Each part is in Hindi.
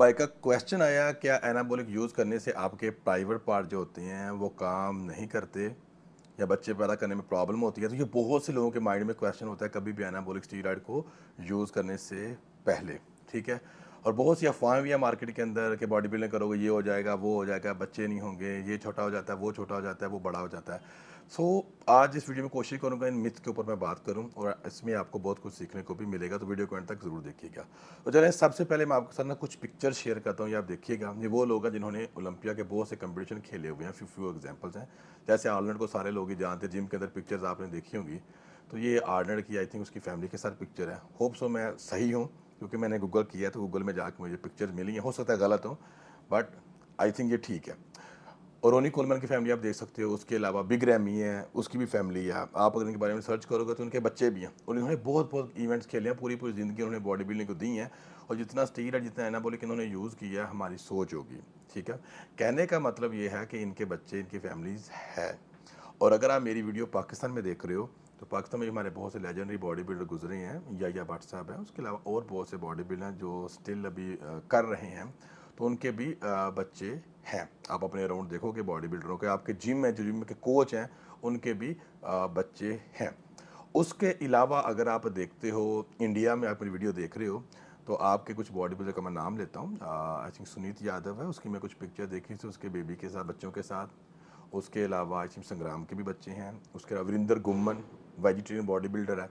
भाई का क्वेश्चन आया, क्या एनाबॉलिक यूज़ करने से आपके प्राइवेट पार्ट जो होते हैं वो काम नहीं करते या बच्चे पैदा करने में प्रॉब्लम होती है? तो ये बहुत से लोगों के माइंड में क्वेश्चन होता है कभी भी एनाबॉलिक स्टीरॉयड को यूज़ करने से पहले। ठीक है। और बहुत सी अफवाहें भी हैं मार्केट के अंदर कि बॉडी बिल्डिंग करोगे ये हो जाएगा वो हो जाएगा, बच्चे नहीं होंगे, ये छोटा हो जाता है वो छोटा हो जाता है वो बड़ा हो जाता है। सो आज इस वीडियो में कोशिश करूंगा इन मिथ के ऊपर मैं बात करूं और इसमें आपको बहुत कुछ सीखने को भी मिलेगा, तो वीडियो को एंड तक जरूर देखिएगा। तो चलें, सबसे पहले मैं आपके साथ ना कुछ पिक्चर शेयर करता हूं, ये आप देखिएगा। ये वो लोग हैं जिन्होंने ओलंपिया के बहुत से कंपटीशन खेले हुए हैं। फ्यू एग्जांपल्स हैं। जैसे आर्नल्ड को सारे लोग ही जानते हैं, जिम के अंदर पिक्चर्स आपने देखी होंगी। तो ये आर्नल्ड की आई थिंक उसकी फैमिली के साथ पिक्चर है। होप सो मैं सही हूँ, क्योंकि मैंने गूगल किया है, तो गूगल में जाकर मुझे पिक्चर्स मिली हैं। हो सकता है गलत हो, बट आई थिंक ये ठीक है। और रोनी कोलमैन की फैमिली आप देख सकते हो। उसके अलावा बिग रैमी है, उसकी भी फैमिली है। आप अगर इनके बारे में सर्च करोगे तो उनके बच्चे भी हैं और इन्होंने बहुत बहुत इवेंट्स खेले हैं। पूरी पूरी ज़िंदगी उन्होंने बॉडी बिल्डिंग को दी है। और जितना स्टीरॉयड जितना एनाबॉलिक इन्होंने यूज़ किया है, हमारी सोच होगी। ठीक है। कहने का मतलब ये है कि इनके बच्चे, इनकी फैमिलीज़ है। और अगर आप मेरी वीडियो पाकिस्तान में देख रहे हो, तो पाकिस्तान में हमारे बहुत से लेजेंडरी बॉडी बिल्डर गुजरे हैं। या भट्ट साहब हैं, उसके अलावा और बहुत से बॉडी बिल्डर हैं जो स्टिल अभी कर रहे हैं। तो उनके भी बच्चे हैं। आप अपने अराउंड देखोगे बॉडी बिल्डरों के, आपके जिम में जो जिम के कोच हैं उनके भी बच्चे हैं। उसके अलावा अगर आप देखते हो, इंडिया में आप मेरी वीडियो देख रहे हो, तो आपके कुछ बॉडी बिल्डर का मैं नाम लेता हूँ। आई थिंक सुनीत यादव है, उसकी मैं कुछ पिक्चर देखी थी उसके बेबी के साथ, बच्चों के साथ। उसके अलावा आई थिंक संग्राम के भी बच्चे हैं। उसके अलावा Virendra Gumman vegetarian body builder है,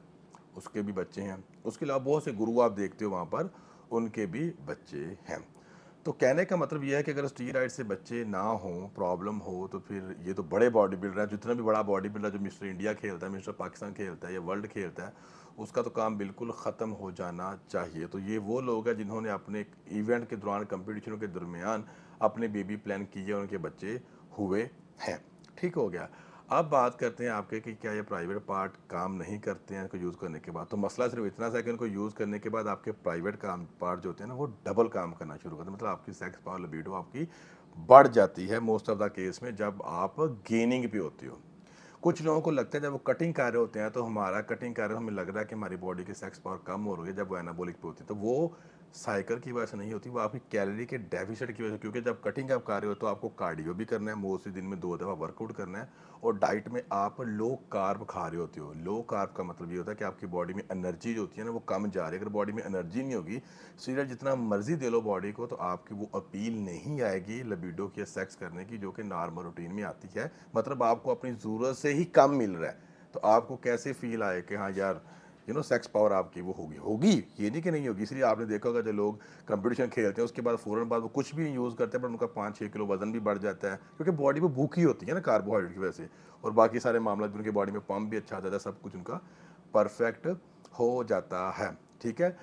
उसके भी बच्चे हैं। उसके अलावा बहुत से गुरु आप देखते हो वहाँ पर, उनके भी बच्चे हैं। तो कहने का मतलब यह है कि अगर स्टीरॉयड से बच्चे ना हो, प्रॉब्लम हो, तो फिर ये तो बड़े बॉडी बिल्डर है। जितना भी बड़ा बॉडी बिल्डर जो मिस्टर इंडिया खेलता है, मिस्टर पाकिस्तान खेलता है या वर्ल्ड खेलता है, उसका तो काम बिल्कुल ख़त्म हो जाना चाहिए। तो ये वो लोग हैं जिन्होंने अपने इवेंट के दौरान, कंपटीशनों के दरमियान अपने बेबी प्लान किए, उनके बच्चे हुए हैं। ठीक हो गया। अब बात करते हैं आपके कि क्या ये प्राइवेट पार्ट काम नहीं करते हैं इनको यूज़ करने के बाद। तो मसला सिर्फ इतना सा है कि इनको यूज़ करने के बाद आपके प्राइवेट काम पार्ट जो होते हैं ना, वो डबल काम करना शुरू करते हैं। मतलब आपकी सेक्स पावर लिबिडो आपकी बढ़ जाती है मोस्ट ऑफ द केस में, जब आप गेनिंग पे होती हो। कुछ लोगों को लगता है जब वो कटिंग कर रहे होते हैं, तो हमारा कटिंग कर रहे हमें लग रहा है कि हमारी बॉडी की सेक्स पावर कम हो रही है जब वो एनाबॉलिक पे होती है। तो वो साइकिल की वजह से नहीं होती, वो आपकी कैलोरी के डेफिसिट की वजह से। क्योंकि जब कटिंग आप कर रहे हो तो आपको कार्डियो भी करना है, मोस्टली दिन में 2 दफ़ा वर्कआउट करना है। और डाइट में आप लो कार्ब खा रहे होते हो। लो कार्ब का मतलब ये होता है कि आपकी बॉडी में एनर्जी जो होती है ना, वो कम जा रही है। अगर बॉडी में एनर्जी नहीं होगी, सीरियल जितना मर्जी दे लो बॉडी को, तो आपकी वो अपील नहीं आएगी लिबिडो की, सेक्स करने की, जो कि नॉर्मल रूटीन में आती है। मतलब आपको अपनी ज़रूरत से ही कम मिल रहा है, तो आपको कैसे फील आए कि हाँ यार, सेक्स पावर आपकी वो होगी होगी, ये नहीं कि नहीं होगी। इसलिए आपने देखा होगा जो लोग कंपटीशन खेलते हैं उसके बाद फ़ौरन बाद वो कुछ भी नहीं यूज़ करते, पर उनका 5-6 किलो वजन भी बढ़ जाता है, क्योंकि बॉडी वो भूखी होती है ना कार्बोहाइड्रेट की वजह से। और बाकी सारे मामला भी उनकी बॉडी में पम्प भी अच्छा आ जाता है, सब कुछ उनका परफेक्ट हो जाता है। ठीक है।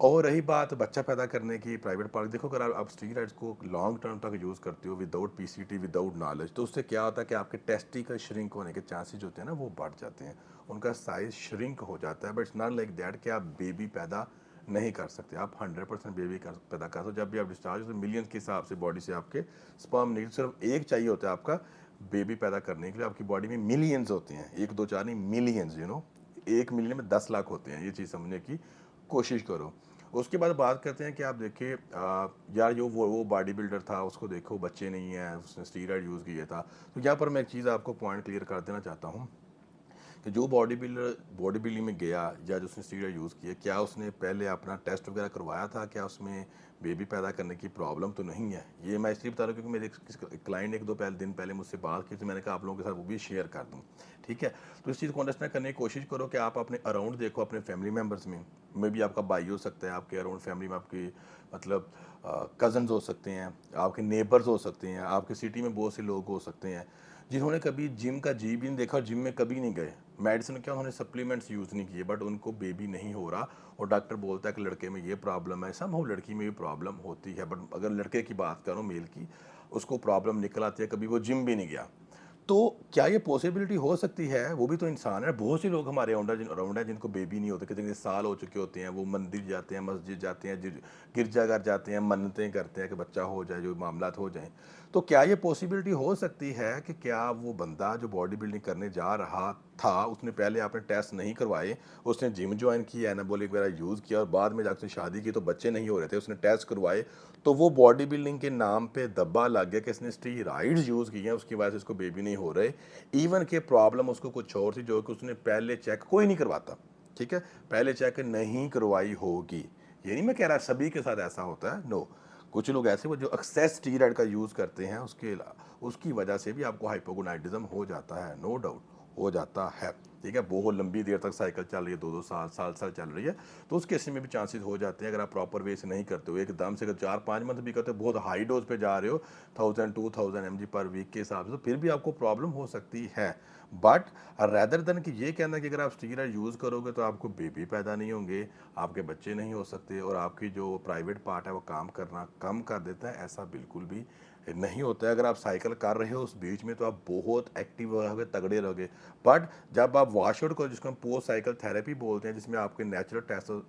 और रही बात बच्चा पैदा करने की, प्राइवेट पार्ट, देखो अगर आप स्टीरॉइड्स को लॉन्ग टर्म तक यूज़ करते हो विदाउट पीसीटी, विदाउट नॉलेज, तो उससे क्या होता है कि आपके टेस्टिकल श्रिंक होने के चांसेस होते हैं ना, वो बढ़ जाते हैं। उनका साइज श्रिंक हो जाता है। But it's not like that कि आप बेबी पैदा नहीं कर सकते। आप 100% बेबी पैदा कर सकते। जब भी आप डिस्चार्ज होते मिलियंस के हिसाब से बॉडी से आपके स्पर्म निकल, सिर्फ एक चाहिए होता है आपका बेबी पैदा करने के लिए। आपकी बॉडी में मिलियंस होते हैं, एक दो चार नहीं, मिलियंस। 1 मिलियन में 10 लाख होते हैं। ये चीज़ समझने की कोशिश करो। उसके बाद बात करते हैं कि आप देखिए यार, जो वो बॉडी बिल्डर था, उसको देखो बच्चे नहीं है, उसने स्टीरॉयड यूज़ किया था। तो यहाँ पर मैं एक चीज़ आपको पॉइंट क्लियर कर देना चाहता हूँ कि जो बॉडी बिल्डर बॉडी बिल्डिंग में गया या जो उसने स्टीरॉयड यूज़ किया, क्या उसने पहले अपना टेस्ट वगैरह करवाया था? क्या उसमें बेबी पैदा करने की प्रॉब्लम तो नहीं है? ये मैं इसलिए बता रहा हूँ क्योंकि मेरे एक क्लाइंट 1-2 दिन पहले मुझसे बात की, तो मैंने कहा आप लोगों के साथ वो भी शेयर कर दूँ। ठीक है। तो इस चीज़ को अंडरस्टैंड करने की कोशिश करो कि आप अपने अराउंड देखो, अपने फैमिली मेम्बर्स में भी आपका भाई हो सकता है, आपके अराउंड फैमिली में आपकी मतलब कज़न्स हो सकते हैं, आपके नेबर्स हो सकते हैं, आपके सिटी में बहुत से लोग हो सकते हैं जिन्होंने कभी जिम का जी भी नहीं देखा और जिम में कभी नहीं गए। मेडिसिन क्या, उन्होंने सप्लीमेंट्स यूज़ नहीं किए, बट उनको बेबी नहीं हो रहा। और डॉक्टर बोलता है कि लड़के में ये प्रॉब्लम है, सब हो लड़की में भी प्रॉब्लम होती है। बट अगर लड़के की बात करो, मेल की, उसको प्रॉब्लम निकल आती है, कभी वो जिम भी नहीं गया। तो क्या ये पॉसिबिलिटी हो सकती है? वो भी तो इंसान है। बहुत से लोग हमारे अराउंड है जिनको बेबी नहीं होते, कितने साल हो चुके होते हैं, वो मंदिर जाते हैं, मस्जिद जाते हैं, गिरजाघर जाते हैं, मन्नतें करते हैं कि बच्चा हो जाए, जो मामलात हो जाएं। तो क्या ये पॉसिबिलिटी हो सकती है कि क्या वो बंदा जो बॉडी बिल्डिंग करने जा रहा था, उसने पहले आपने टेस्ट नहीं करवाए, उसने जिम ज्वाइन की, एनाबॉलिक वगैरह यूज़ किया और बाद में जाकर उसने शादी की तो बच्चे नहीं हो रहे थे, उसने टेस्ट करवाए, तो वो बॉडी बिल्डिंग के नाम पे दब्बा लग गया कि इसने स्टीरॉइड्स यूज़ किए हैं, उसकी वजह से उसको बेबी नहीं हो रहे। इवन के प्रॉब्लम उसको कुछ और थी जो कि उसने पहले चेक कोई नहीं करवाता, ठीक है, पहले चेक नहीं करवाई होगी। ये नहीं मैं कह रहा सभी के साथ ऐसा होता है, नो। कुछ लोग ऐसे वो जो एक्सेस स्टीरॉइड का यूज़ करते हैं उसकी वजह से भी आपको हाइपोगोनाइटिज्म हो जाता है, नो डाउट हो जाता है, ठीक है। बहुत लंबी देर तक साइकिल चल रही है, 2-2 साल साल चल रही है, तो उस केस में भी चांसेस हो जाते हैं अगर आप प्रॉपर वे से नहीं करते हो। एकदम से अगर 4-5 मंथ भी करते हो, बहुत हाई डोज पे जा रहे हो 1000-2000 mg पर वीक के हिसाब से, तो फिर भी आपको प्रॉब्लम हो सकती है। बट रैदर देन कि ये कहना कि अगर आप स्टीरॉइड यूज़ करोगे तो आपको बेबी पैदा नहीं होंगे, आपके बच्चे नहीं हो सकते और आपकी जो प्राइवेट पार्ट है वो काम करना कम कर देता है, ऐसा बिल्कुल भी नहीं होता है। अगर आप साइकिल कर रहे हो उस बीच में तो आप बहुत एक्टिव रहोगे, तगड़े रहोगे। बट जब आप वॉश आउट करो, जिसको हम पोस्ट साइकिल थेरेपी बोलते हैं, जिसमें आपके नेचुरल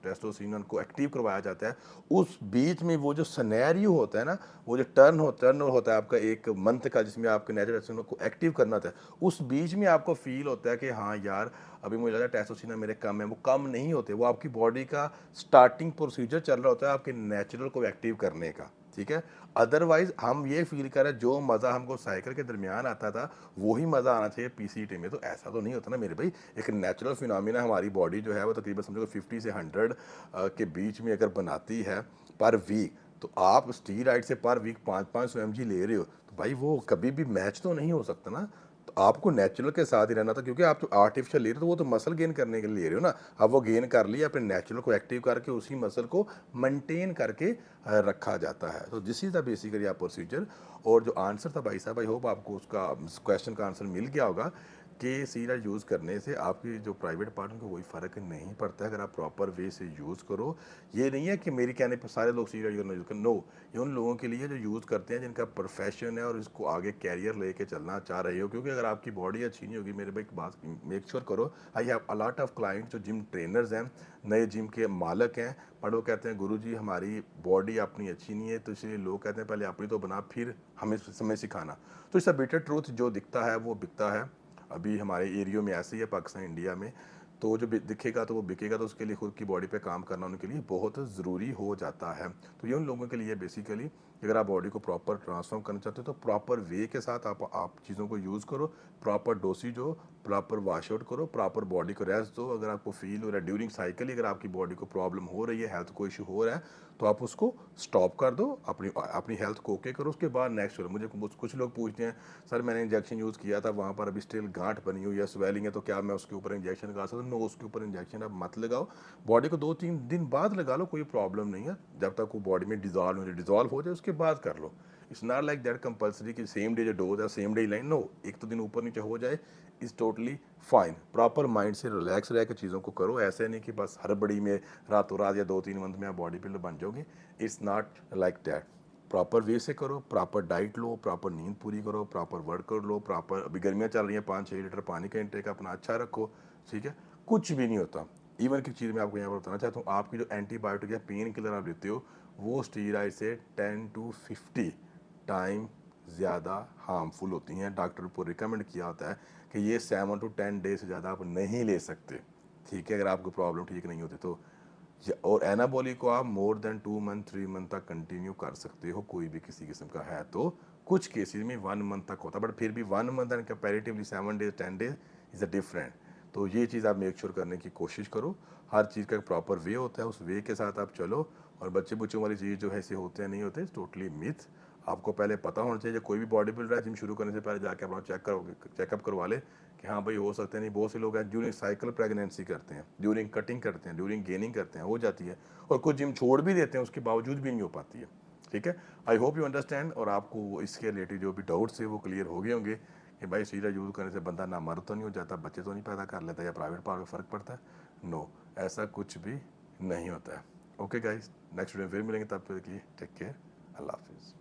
टेस्टोस्टेरोन को एक्टिव करवाया जाता है, उस बीच में वो जो सिनेरियो होता है ना, वो जो टर्न होता है आपका एक मंथ का, जिसमें आपके नेचुरल टेस्टोस्टेरोन को एक्टिव करना होता है, उस बीच में आपको फील होता है कि हाँ यार अभी मुझे लग रहा है टेस्टोस्टेरोन मेरे कम है, वो कम नहीं होते, वो आपकी बॉडी का स्टार्टिंग प्रोसीजर चल रहा होता है आपके नेचुरल को एक्टिव करने का, ठीक है। अदरवाइज हम ये फील कर रहे हैं जो मज़ा हमको साइकिल के दरमियान आता था वही मज़ा आना चाहिए पीसीटी में, तो ऐसा तो नहीं होता ना मेरे भाई। एक नेचुरल फिनोमिना हमारी बॉडी जो है वो तकरीबन समझो 50 से 100 के बीच में अगर बनाती है पर वीक, तो आप स्टीरॉइड से पर वीक 500-500 mg ले रहे हो, तो भाई वो कभी भी मैच तो नहीं हो सकता ना। तो आपको नेचुरल के साथ ही रहना था, क्योंकि आप जो आर्टिफिशियल ले रहे हो तो वो तो मसल गेन करने के लिए ले रहे हो ना। अब वो गेन कर लिया, अपने नेचुरल को एक्टिव करके उसी मसल को मेंटेन करके रखा जाता है। तो दिस इज़ द बेसिकली आप प्रोसीजर। और जो आंसर था भाई साहब, आई होप आपको उसका क्वेश्चन का आंसर मिल गया होगा कि स्टीरॉइड यूज़ करने से आपकी जो प्राइवेट पार्ट को कोई फ़र्क नहीं पड़ता है अगर आप प्रॉपर वे से यूज़ करो। ये नहीं है कि मेरे कहने पर सारे लोग स्टीरॉइड यूज़ करें, नो। ये उन लोगों के लिए जो यूज़ करते हैं, जिनका प्रोफेशन है और इसको आगे कैरियर लेके चलना चाह रहे हो। क्योंकि अगर आपकी बॉडी अच्छी नहीं होगी, मेरे भाई एक बात मेक श्योर करो, I have a lot of client जो जिम ट्रेनर्स हैं, नए जिम के मालक हैं, पर वो कहते हैं गुरुजी हमारी बॉडी अपनी अच्छी नहीं है, तो इसलिए लोग कहते हैं पहले अपनी तो बना फिर हमें समय सिखाना। तो इसका बिटर ट्रूथ जो दिखता है वो बिकता है। अभी हमारे एरियो में ऐसे ही है, पाकिस्तान इंडिया में, तो जो दिखेगा तो वो बिकेगा, तो उसके लिए खुद की बॉडी पे काम करना उनके लिए बहुत ज़रूरी हो जाता है। तो ये उन लोगों के लिए बेसिकली, अगर आप बॉडी को प्रॉपर ट्रांसफॉर्म करना चाहते हो तो प्रॉपर वे के साथ आप चीज़ों को यूज़ करो, प्रॉपर डोसेज हो, प्रॉपर वॉश आउट करो, प्रॉपर बॉडी को रेस्ट दो। अगर आपको फील हो रहा है ड्यूरिंग साइकिल, अगर आपकी बॉडी को प्रॉब्लम हो रही है, हेल्थ को इशू हो रहा है, तो आप उसको स्टॉप कर दो, अपनी अपनी हेल्थ को ओके करो, उसके बाद नेक्स्ट करो। मुझे कुछ लोग पूछते हैं सर मैंने इंजेक्शन यूज़ किया था, वहाँ पर अभी स्टिल गांठ बनी हुई है, स्वेलिंग है, तो क्या मैं उसके ऊपर इंजेक्शन लगा सकता हूँ? नो, उसके ऊपर इंजेक्शन आप मत लगाओ, बॉडी को 2-3 दिन बाद लगा लो, कोई प्रॉब्लम नहीं है। जब तक वो बॉडी में डिजॉल्व हो जाए उसके बाद कर लो। It's not like that compulsory कि सेम डे जो डोज है सेम डे लाइन, नो, एक तो दिन ऊपर नीचे हो जाए is totally fine. Proper mind से रिलैक्स रह कर चीज़ों को करो, ऐसे नहीं कि बस हड़बड़ी में रातों रात या 2-3 मंथ में आप बॉडी बिल्डर बन जाओगे। It's not like that. Proper way से करो, प्रॉपर डाइट लो, प्रॉपर नींद पूरी करो, प्रॉपर वर्कआउट लो, प्रॉपर, अभी गर्मियाँ चल रही हैं, 5-6 लीटर पानी का इंटेक अपना अच्छा रखो, ठीक है। कुछ भी नहीं होता। इवन की चीज़ मैं आपको यहाँ पर बताना चाहता हूँ, आपकी जो एंटीबायोटिक या पेन किलर आप लेते हो वो स्टीरॉइड से 10 to 50 टाइम ज़्यादा हार्मफुल होती हैं। डॉक्टर को रिकमेंड किया होता है कि ये 7 to 10 डेज से ज़्यादा आप नहीं ले सकते, ठीक है, अगर आपको प्रॉब्लम ठीक नहीं होती तो। और एनाबॉलिक को आप मोर देन 2 मंथ 3 मंथ तक कंटिन्यू कर सकते हो, कोई भी किसी किस्म का है तो। कुछ केसेस में 1 मंथ तक होता है, बट फिर भी 1 month and comparatively 7 days 10 days is a different. तो ये चीज़ आप मेक श्योर करने की कोशिश करो। हर चीज़ का एक प्रॉपर वे होता है, उस वे के साथ आप चलो। और बच्चे बच्चों वाली चीज़ जो है ऐसे होते हैं नहीं होते, टोटली मिथ। आपको पहले पता होना चाहिए, कोई भी बॉडी बिल्डर है जिम शुरू करने से पहले जाके अपना चेकअप करवा ले कि हाँ भाई हो सकते हैं। नहीं, बहुत से लोग हैं ड्यूरिंग साइकिल प्रेगनेंसी करते हैं, ड्यूरिंग कटिंग करते हैं, ड्यूरिंग गेनिंग करते हैं, हो जाती है। और कुछ जिम छोड़ भी देते हैं, उसके बावजूद भी नहीं हो पाती है, ठीक है। आई होप यू अंडरस्टैंड, और आपको इसके रिलेटेड जो भी डाउट्स है वो क्लियर हो गए होंगे कि भाई सीधा यूज़ करने से बंदा ना मर्द तो नहीं हो जाता, बच्चे तो नहीं पैदा कर लेता, या प्राइवेट पार्ट में फ़र्क पड़ता है। नो, ऐसा कुछ भी नहीं होता है। ओके गाइस, नेक्स्ट वीडियो में फिर मिलेंगे, तब तक के लिए टेक केयर, अल्लाह हाफिज़।